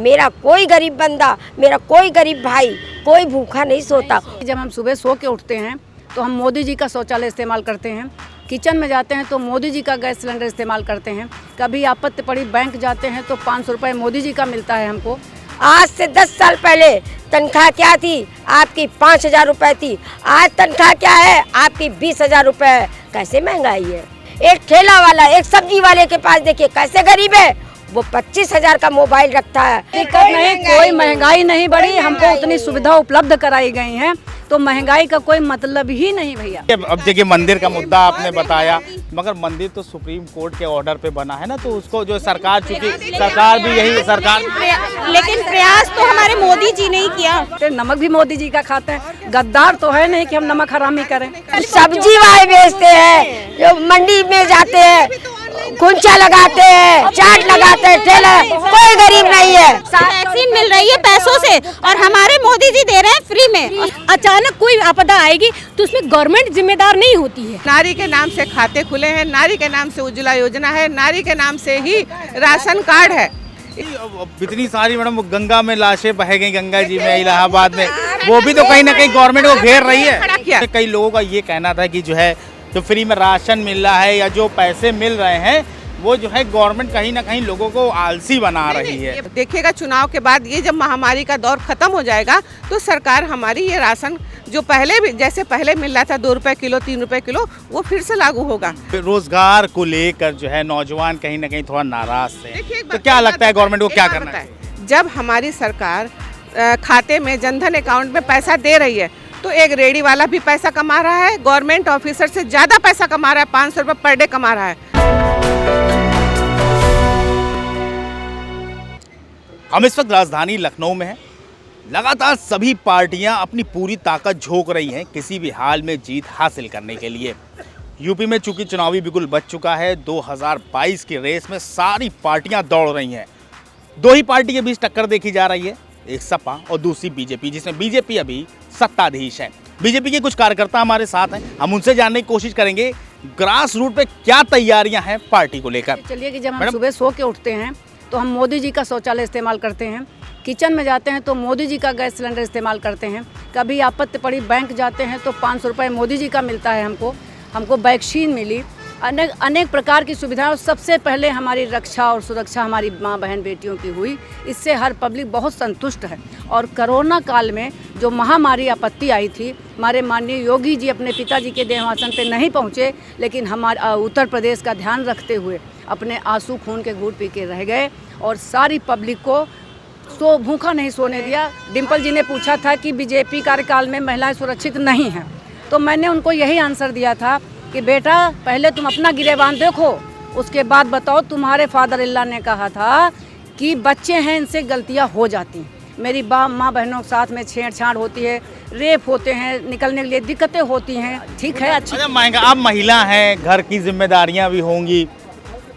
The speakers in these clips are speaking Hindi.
मेरा कोई गरीब बंदा, मेरा कोई गरीब भाई, कोई भूखा नहीं सोता। जब हम सुबह सो के उठते हैं तो हम मोदी जी का शौचालय इस्तेमाल करते हैं, किचन में जाते हैं तो मोदी जी का गैस सिलेंडर इस्तेमाल करते हैं, कभी आपत्ति पड़ी बैंक जाते हैं तो 500 रुपये मोदी जी का मिलता है हमको। आज से 10 साल पहले तनख्वाह क्या थी? आपकी 5,000 रुपये थी। आज तनख्वाह क्या है? आपकी 20,000 रुपये है। कैसे महंगाई है? एक ठेला वाला, एक सब्जी वाले के पास देखिए कैसे गरीब है, वो 25,000 का मोबाइल रखता है। दिक्कत नहीं, कोई महंगाई नहीं बढ़ी, हमको उतनी सुविधा उपलब्ध कराई गई हैं, तो महंगाई का कोई मतलब ही नहीं भैया। अब देखिए मंदिर का मुद्दा आपने बताया, मगर मंदिर तो सुप्रीम कोर्ट के ऑर्डर पे बना है ना, तो उसको जो सरकार, चूंकि सरकार भी यही सरकार, लेकिन प्रयास तो हमारे मोदी जी ने ही किया। नमक भी मोदी जी का खाते हैं, गद्दार तो है नहीं कि हम नमक हरामी करें। सब्जी वाले बेचते हैं, जो मंडी में जाते हैं, गुंचा लगाते हैं, चाट लगाते हैं, ठेला, कोई गरीब नहीं है। वैक्सीन मिल रही है पैसों से और हमारे मोदी जी दे रहे हैं फ्री में। अचानक कोई आपदा आएगी तो उसमें गवर्नमेंट जिम्मेदार नहीं होती है। नारी के नाम से खाते खुले हैं, नारी के नाम से उज्ज्वला योजना है, नारी के नाम से ही राशन कार्ड है। इतनी सारी मैडम गंगा में लाशें बह गई, गंगा जी में, इलाहाबाद में, वो भी तो कहीं ना कहीं गवर्नमेंट को घेर रही है। कई लोगों का ये कहना था कि जो है जो फ्री में राशन मिल रहा है या जो पैसे मिल रहे हैं वो जो है गवर्नमेंट कहीं ना कहीं लोगों को आलसी बना रही है। देखिएगा चुनाव के बाद ये जब महामारी का दौर खत्म हो जाएगा तो सरकार हमारी ये राशन जो पहले भी जैसे पहले मिल रहा था 2 रुपए किलो 3 रुपए किलो, वो फिर से लागू होगा। रोजगार को लेकर जो है नौजवान कहीं ना कहीं थोड़ा नाराज थे, तो क्या लगता है गवर्नमेंट को क्या करना है? जब हमारी सरकार खाते में जनधन अकाउंट में पैसा दे रही है तो एक रेडी वाला भी पैसा कमा रहा है, गवर्नमेंट ऑफिसर से ज्यादा पैसा कमा रहा है, 500 रुपये पर डे कमा रहा है। हम इस वक्त राजधानी लखनऊ में हैं। लगातार सभी पार्टियां अपनी पूरी ताकत झोंक रही हैं किसी भी हाल में जीत हासिल करने के लिए। यूपी में चूंकि चुनावी बिगुल बज चुका है, 2022 की रेस में सारी पार्टियां दौड़ रही हैं। दो ही पार्टी के बीच टक्कर देखी जा रही है, एक सपा और दूसरी बीजेपी, जिसमें बीजेपी अभी सत्ताधीश है। बीजेपी के कुछ कार्यकर्ता हमारे साथ हैं, हम उनसे जानने की कोशिश करेंगे ग्रास रूट पे क्या तैयारियां हैं पार्टी को लेकर। चलिए कि जब हम सुबह सो के उठते हैं तो हम मोदी जी का शौचालय इस्तेमाल करते हैं, किचन में जाते हैं तो मोदी जी का गैस सिलेंडर इस्तेमाल करते हैं, कभी आपत्ति पड़ी बैंक जाते हैं तो 500 रुपये मोदी जी का मिलता है हमको वैक्सीन मिली, अनेक प्रकार की सुविधाएं। और सबसे पहले हमारी रक्षा और सुरक्षा हमारी माँ बहन बेटियों की हुई, इससे हर पब्लिक बहुत संतुष्ट है। और कोरोना काल में जो महामारी आपत्ति आई थी, हमारे माननीय योगी जी अपने पिताजी के देहावसान पे नहीं पहुँचे, लेकिन हमारे उत्तर प्रदेश का ध्यान रखते हुए अपने आंसू खून के घूंट पी के रह गए और सारी पब्लिक को भूखा नहीं सोने दिया। डिम्पल जी ने पूछा था कि बीजेपी कार्यकाल में महिलाएं सुरक्षित नहीं हैं, तो मैंने उनको यही आंसर दिया था कि बेटा पहले तुम अपना गिरेबान देखो, उसके बाद बताओ। तुम्हारे फादर इल्ला ने कहा था कि बच्चे हैं, इनसे गलतियां हो जाती हैं। मेरी माँ बहनों के साथ में छेड़छाड़ होती है, रेप होते हैं, निकलने के लिए दिक्कतें होती हैं। ठीक है, अच्छी महंगा, आप महिला हैं, घर की जिम्मेदारियां भी होंगी,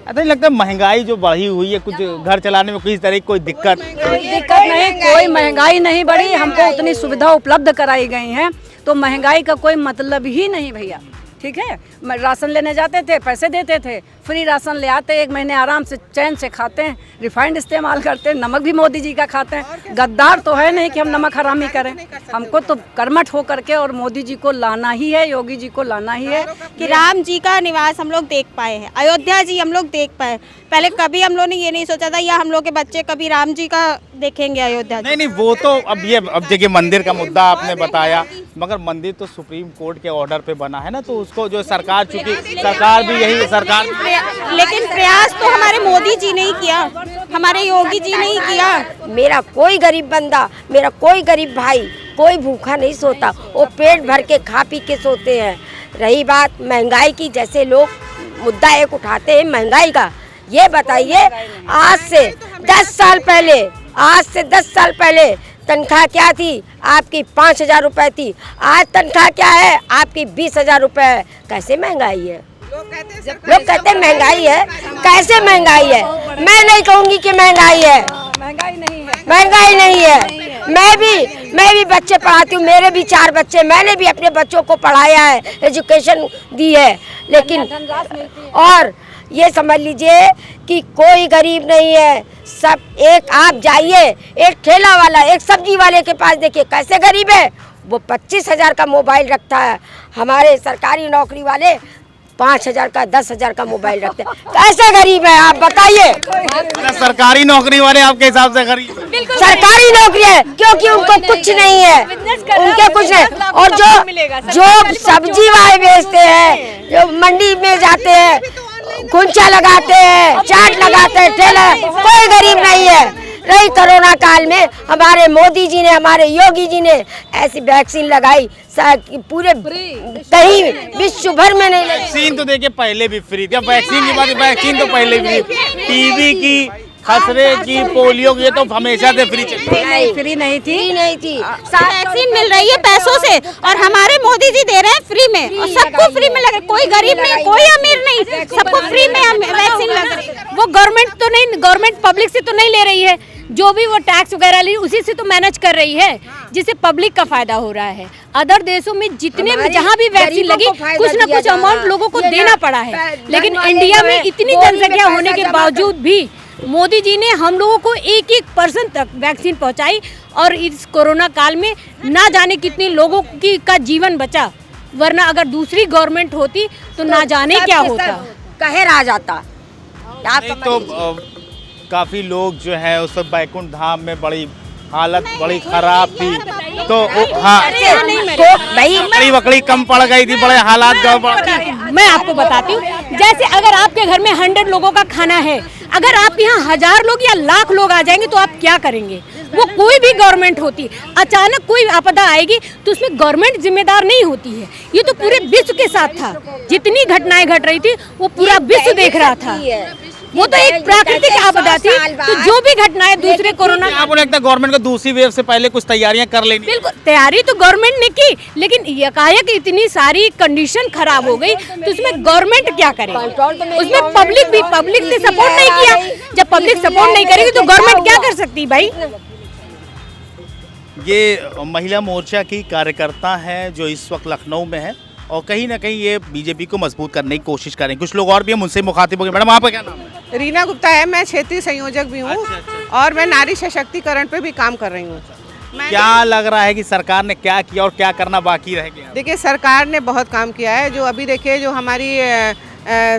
ऐसा नहीं लगता महंगाई जो बढ़ी हुई है कुछ घर चलाने में किसी तरह की कोई दिक्कत नहीं, कोई महंगाई नहीं बढ़ी, हमको उतनी सुविधा उपलब्ध कराई गई हैं, तो महंगाई का कोई मतलब ही नहीं भैया। ठीक है, राशन लेने जाते थे, पैसे देते थे, फ्री राशन ले आते, 1 महीने आराम से चैन से खाते हैं, रिफाइंड इस्तेमाल करते हैं, नमक भी मोदी जी का खाते हैं। गद्दार तो है नहीं कि हम नमक हरामी करें, हमको तो कर्मठ हो करके और मोदी जी को लाना ही है, योगी जी को लाना ही है। कि राम जी का निवास हम लोग देख पाए हैं, अयोध्या जी हम लोग देख पाए। पहले कभी हम लोग ने ये नहीं सोचा था या हम लोग के बच्चे कभी राम जी का देखेंगे अयोध्या जी। नहीं, वो तो अब देखिए मंदिर का मुद्दा आपने बताया, मगर मंदिर तो सुप्रीम कोर्ट के ऑर्डर पे बना है ना, तो उसको जो सरकार, चूंकि सरकार भी यही सरकार, लेकिन प्रयास तो हमारे मोदी जी ने ही किया, हमारे योगी जी ने ही किया। मेरा कोई गरीब बंदा, मेरा कोई गरीब भाई, कोई भूखा नहीं सोता, वो पेट भर के खा पी के सोते हैं। रही बात महंगाई की, जैसे लोग मुद्दा एक उठाते हैं महंगाई का, ये बताइए आज से 10 साल पहले तनख्वाह क्या थी? आपकी 5,000 रुपये थी। आज तनख्वाह क्या है? आपकी 20,000 रुपये है। कैसे महंगाई है? लोग कहते हैं महंगाई है, कैसे महंगाई है? मैं नहीं कहूँगी कि महंगाई है, महंगाई नहीं है। मैं भी बच्चे पढ़ाती हूँ, मेरे भी 4 बच्चे, मैंने भी अपने बच्चों को पढ़ाया है, एजुकेशन दी है, लेकिन और ये समझ लीजिए कि कोई गरीब नहीं है। सब एक आप जाइए, एक ठेला वाला, एक सब्जी वाले के पास देखिए कैसे गरीब है, वो 25,000 का मोबाइल रखता है। हमारे सरकारी नौकरी वाले 5,000 का 10,000 का मोबाइल रखते हैं। कैसे गरीब है आप बताइए? सरकारी नौकरी वाले आपके हिसाब से गरीब हैं? सरकारी नौकरी है क्योंकि उनको कुछ नहीं है, उनके कुछ नहीं। और जो सब्जी वाले बेचते हैं, जो मंडी में जाते हैं, कुंचा लगाते हैं, चाट लगाते हैं, ठेला, कोई गरीब नहीं है। रही कोरोना काल में हमारे मोदी जी ने, हमारे योगी जी ने ऐसी वैक्सीन लगाई, पूरे कहीं विश्व भर में नहीं लगी। वैक्सीन तो देखिए पहले भी फ्री थी, अब वैक्सीन की बात, वैक्सीन तो पहले भी टीबी की, खसरे की, पोलियो की, ये तो हमेशा से फ्री चल रही है। फ्री नहीं थी, वैक्सीन मिल रही है पैसों से और हमारे मोदी जी दे रहे हैं फ्री में और सबको फ्री में लग रहा है। कोई गरीब नहीं, कोई अमीर नहीं, सबको फ्री में वैक्सीन लग रही है। वो गवर्नमेंट तो नहीं, गवर्नमेंट पब्लिक से तो नहीं ले रही है, जो भी वो टैक्स वगैरह ली उसी से तो मैनेज कर रही है, जिससे पब्लिक का फायदा हो रहा है। अदर देशों में जितने में जहाँ भी वैक्सीन लगी कुछ ना कुछ अमाउंट लोगों को देना पड़ा है, लेकिन इंडिया में इतनी जनसंख्या होने के बावजूद भी मोदी जी ने हम लोगों को 1-1% तक वैक्सीन पहुंचाई और इस कोरोना काल में ना जाने कितने लोगों की का जीवन बचा, वरना अगर दूसरी गवर्नमेंट होती तो ना जाने क्या होता, कहर आ जाता। तो काफ़ी लोग जो है उस वक्त बैकुंठ धाम में बड़ी हालत बड़ी खराब थी, तो हाँ बड़ी वकड़ी कम पड़ गई थी, बड़े हालात गड़बड़। मैं आपको बताती हूँ, जैसे अगर आपके घर में 100 लोगों का खाना है, अगर आप यहाँ 1000 लोग या लाख लोग आ जाएंगे तो आप क्या करेंगे? वो कोई भी गवर्नमेंट होती, अचानक कोई आपदा आएगी तो उसमें गवर्नमेंट जिम्मेदार नहीं होती है। ये तो पूरे विश्व के साथ था, जितनी घटनाएं घट रही थी वो पूरा विश्व देख रहा था। वो तो एक प्राकृतिक आपदा थी, तो जो भी घटनाएं दूसरे कोरोना, आपको लगता है गवर्नमेंट को दूसरी वेव से पहले कुछ तैयारियां कर लेनी? बिल्कुल तैयारी तो गवर्नमेंट ने की, लेकिन एकाएक इतनी सारी कंडीशन खराब हो गई तो उसमें गवर्नमेंट क्या करे? उसमें पब्लिक ने सपोर्ट नहीं किया। जब पब्लिक सपोर्ट नहीं करेगी तो गवर्नमेंट क्या कर सकती भाई? ये महिला मोर्चा की कार्यकर्ता हैं जो इस वक्त लखनऊ में है और कहीं ना कहीं ये बीजेपी को मजबूत करने की कोशिश करें। कुछ लोग और भी हम उनसे मुखातिब हो गए। मैडम आपका क्या नाम है? रीना गुप्ता है, मैं क्षेत्रीय संयोजक भी हूँ और मैं नारी सशक्तिकरण पे भी काम कर रही हूँ। क्या लग रहा है कि सरकार ने क्या किया और क्या करना बाकी रह गया? देखिए सरकार ने बहुत काम किया है। जो अभी देखिए जो हमारी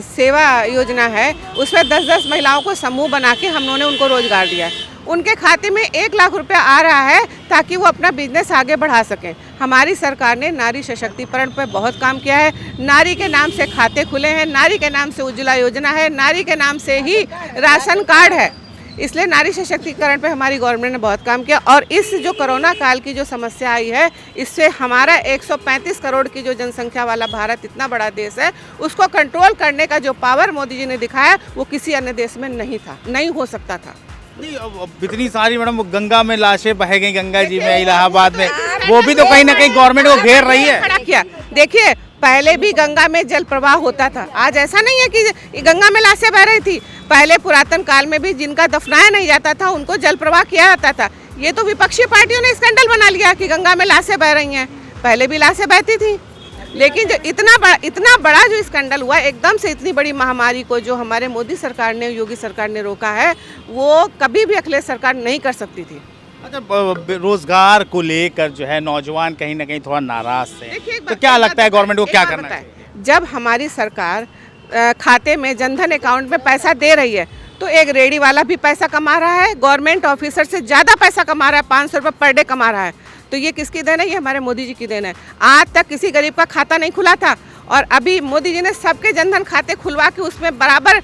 सेवा योजना है उसमें 10-10 महिलाओं को समूह बना के हम लोगों ने उनको रोजगार दिया है। उनके खाते में 1 लाख रुपया आ रहा है ताकि वो अपना बिजनेस आगे बढ़ा सकें। हमारी सरकार ने नारी सशक्तिकरण पर बहुत काम किया है। नारी के नाम से खाते खुले हैं, नारी के नाम से उज्ज्वला योजना है, नारी के नाम से ही राशन कार्ड है। इसलिए नारी सशक्तिकरण पे हमारी गवर्नमेंट ने बहुत काम किया और इस जो कोरोना काल की जो समस्या आई है इससे हमारा 135 करोड़ की जो जनसंख्या वाला भारत इतना बड़ा देश है उसको कंट्रोल करने का जो पावर मोदी जी ने दिखाया वो किसी अन्य देश में नहीं था, नहीं हो सकता था। नहीं अब इतनी सारी मैडम गंगा में लाशें बह गई, गंगा जी में, इलाहाबाद में, वो भी तो कहीं ना कहीं गवर्नमेंट को घेर रही है। खड़ा किया। देखिए पहले भी गंगा में जल प्रवाह होता था, आज ऐसा नहीं है कि गंगा में लाशें बह रही थी। पहले पुरातन काल में भी जिनका दफनाया नहीं जाता था उनको जल प्रवाह किया जाता था। ये तो विपक्षी पार्टियों ने स्कैंडल बना लिया कि गंगा में लाशें बह रही हैं, पहले भी लाशें बहती थी। लेकिन जो इतना बड़ा जो स्कैंडल हुआ, एकदम से इतनी बड़ी महामारी को जो हमारे मोदी सरकार ने, योगी सरकार ने रोका है, वो कभी भी अखिलेश सरकार नहीं कर सकती थी। अच्छा, रोजगार को लेकर जो है नौजवान कहीं ना कहीं थोड़ा नाराज थे, तो क्या लगता है गवर्नमेंट को क्या करना है? जब हमारी सरकार खाते में जनधन अकाउंट में पैसा दे रही है तो एक रेडी वाला भी पैसा कमा रहा है, गवर्नमेंट ऑफिसर से ज़्यादा पैसा कमा रहा है, 500 रुपये पर डे कमा रहा है। तो ये किसकी देन है? ये हमारे मोदी जी की देन है। आज तक किसी गरीब का खाता नहीं खुला था और अभी मोदी जी ने सबके जनधन खाते खुलवा के उसमें बराबर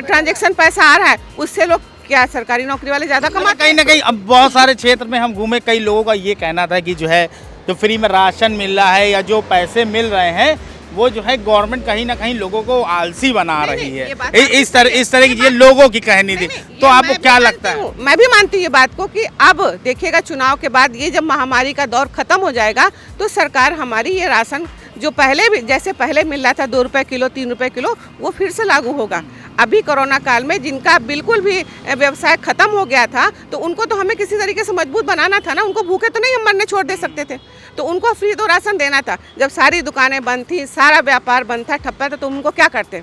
ट्रांजैक्शन पैसा आ रहा है। उससे लोग क्या सरकारी नौकरी वाले ज़्यादा कमाते? कहीं ना कहीं अब बहुत सारे क्षेत्र में हम घूमे, कई लोगों का ये कहना था कि जो है जो फ्री में राशन मिल रहा है या जो पैसे मिल रहे हैं वो जो है गवर्नमेंट कहीं ना कहीं लोगों को आलसी बना रही है। इस तरह की ये लोगों की कहनी थी। तो आपको क्या लगता है? मैं भी मानती हूँ ये बात को कि अब देखिएगा चुनाव के बाद ये जब महामारी का दौर खत्म हो जाएगा तो सरकार हमारी ये राशन जो पहले भी जैसे पहले मिल रहा था 2 रुपये किलो 3 रुपये किलो, वो फिर से लागू होगा। अभी कोरोना काल में जिनका बिल्कुल भी व्यवसाय खत्म हो गया था तो उनको तो हमें किसी तरीके से मजबूत बनाना था ना, उनको भूखे तो नहीं हम मरने छोड़ दे सकते थे, तो उनको फ्री तो राशन देना था। जब सारी दुकानें बंद थी, सारा व्यापार बंद था, ठप्पा था, तो उनको क्या करते?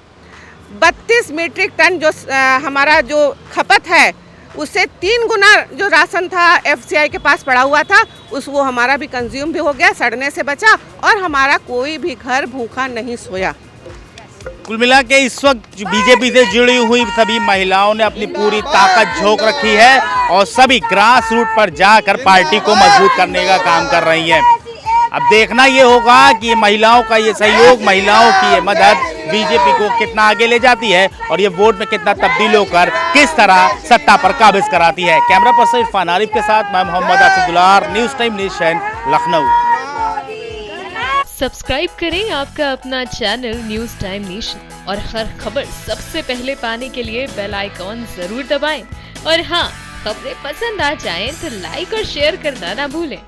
32 मीट्रिक टन जो हमारा जो खपत है उससे 3 गुना जो राशन था FCI के पास पड़ा हुआ था वो हमारा भी कंज्यूम भी हो गया, सड़ने से बचा और हमारा कोई भी घर भूखा नहीं सोया। कुल मिला के इस वक्त बीजेपी से जुड़ी हुई सभी महिलाओं ने अपनी पूरी ताकत झोंक रखी है और सभी ग्रास रूट पर जाकर पार्टी को मजबूत करने का काम कर रही हैं। अब देखना ये होगा कि महिलाओं का ये सहयोग, महिलाओं की ये मदद बीजेपी को कितना आगे ले जाती है और ये वोट में कितना तब्दील होकर किस तरह सत्ता पर काबिज कराती है। कैमरा पर्सन इरफान आरिफ के साथ मैं मोहम्मद आसिफ दुलार, news time nation, Lucknow. Subscribe करें आपका अपना चैनल न्यूज़ टाइम नेशन और हर खबर सबसे पहले पाने के लिए बेल आइकॉन जरूर दबाएं। और हाँ, खबरें पसंद आ जाएं तो लाइक और शेयर करना ना भूलें।